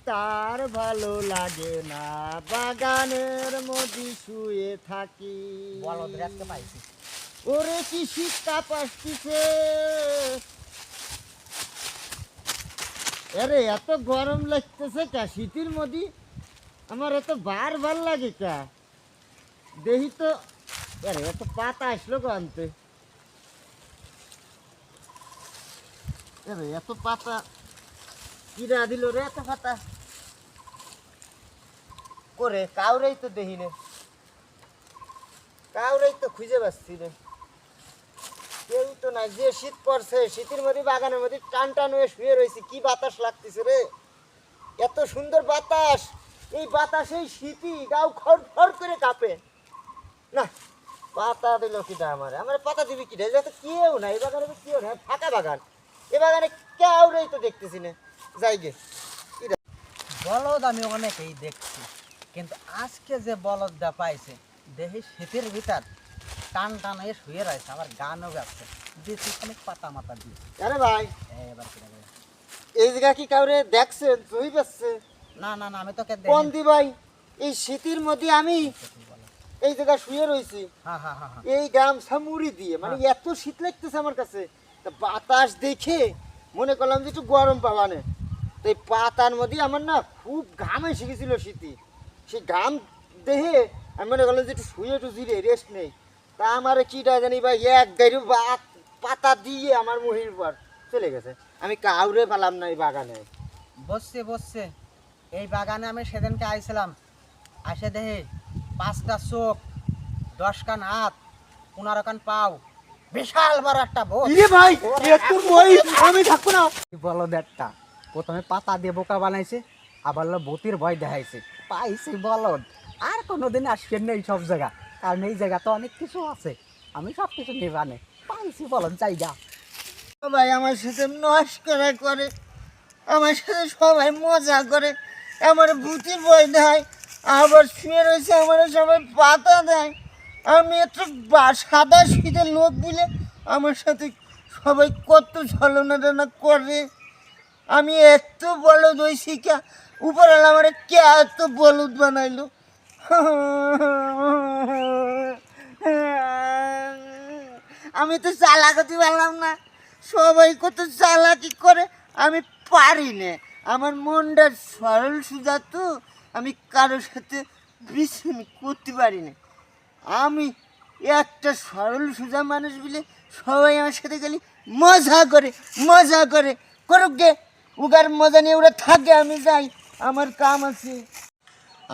তার ভালো লাগে না, বাগানের মধ্যে শুয়ে থাকি। ওরে কি শীত তাপ আসতেছে, আরে এত গরম লাগতেছে কা শীতের মধ্যে? আমার এত বার ভাল লাগে কা দেখি তো। আরে এত পাতা আসলো আনতে, আরে এত পাতা কিরা দিল রে? এত পাতা করে কাউরেই তো দেখি নে, কাউরেই তো খুঁজে পাচ্ছি রে, কেউ তো নাই। যে শীত পড়ছে, শীতের মধ্যে বাগানের মধ্যে টান টান হয়ে শুয়ে রয়েছে, কি বাতাস লাগতেছে রে, এত সুন্দর বাতাস। এই বাতাসেই শীতই গাও খড় করে কাঁপে। না, পাতা দিল কিটা আমার, আমার পাতা দিবি কিটা? যাতে কেউ নাই, এই বাগানে তো কেউ নাই, ফাঁকা বাগান। এ বাগানে কেউরেই তো দেখতেছি না। যাই গে, বলদ আমি অনেকেই দেখছি, কিন্তু আজকে যে বলদটা পাইছে দেখি শীতের ভিতর টান টান হয়ে শুয়ে রয়েছে, আমার গানও গাচ্ছে দিচ্ছি অনেক পাতা মাতা দিয়ে। আরে ভাই, এবার এই জায়গা কি কাউরে দেখছেন? জহি পাচ্ছে না না না, আমি তোকে কোন দি ভাই? এই শীতের মধ্যে আমি এই জায়গা শুয়ে রয়েছি, এই গামছা মুড়ি দিয়ে, মানে এত শীত লাগতেছে আমার কাছে। তা বাতাস দেখে মনে করলাম যে একটু গরম পাবানে, তো এই পাতার মধ্যে আমার না খুব ঘাম এসে গেছিল শীতে। সেই ঘাম দেখে আমি মনে করলাম যে একটু শুয়ে একটু জিরে রেস্ট নেই। তা আমার কিটা জানি ভাই এক গাড়ি পাতা দিয়ে আমার মুহির পর চলে গেছে। আমি কাউরে পেলাম না এই বাগানে। বসছে এই বাগানে আমি সেদিনকে আইছিলাম, আসে দেখি 5টা চোখ, 10 কান হাত, 15 কান পাও, বিশাল বড় একটা বলদ। ভাই একটু আমি থাকবো না। বলদেরটা প্রথমে পাতা দিয়ে বোকা বানাইছে, আবার বতির ভয় দেখাইছে, পাইছি বলদ। আর কোনোদিন আসবেন না এই সব জায়গা, কারণ এই জায়গা তো অনেক কিছু আছে, আমি সব কিছু নিবানে পাইছি বলদ জায়গা। সবাই আমার সাথে নস্করা করে, আমার সাথে সবাই মজা করে, আমার ভূতির ভয় দেয়, আবার শুয়ে রয়েছে আমার সবাই পাতা দেয়। আমি একটু সাদা শীতের লোক বলে আমার সাথে সবাই কত ছলনা করে। আমি এত বলদ ওই শিখা উপরওয়ালা আমার কে এত বলদ বানাইলো। আমি তো চালাকি পারলাম না, সবাই কত চালাকি করে, আমি পারি না। আমার মনটা সরল সুজা, তো আমি কারোর সাথে বিছুন করতে পারি না। আমি একটা সরল সুজা মানুষ বলে সবাই আমার সাথে গেলে মজা করে করুক গে, উগার মজা নিয়ে ওরা থাকে, আমি যাই, আমার কাম আছে।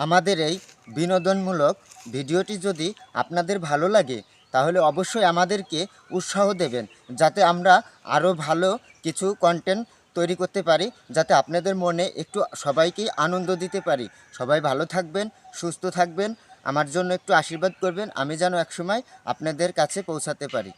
আমাদের এই বিনোদনমূলক ভিডিওটি যদি আপনাদের ভালো লাগে তাহলে অবশ্যই আমাদেরকে উৎসাহ দেবেন, যাতে আমরা আরও ভালো কিছু কন্টেন্ট তৈরি করতে পারি, যাতে আপনাদের মনে একটু সবাইকেই আনন্দ দিতে পারি। সবাই ভালো থাকবেন, সুস্থ থাকবেন, আমার জন্য একটু আশীর্বাদ করবেন, আমি যেন একসময় আপনাদের কাছে পৌঁছাতে পারি।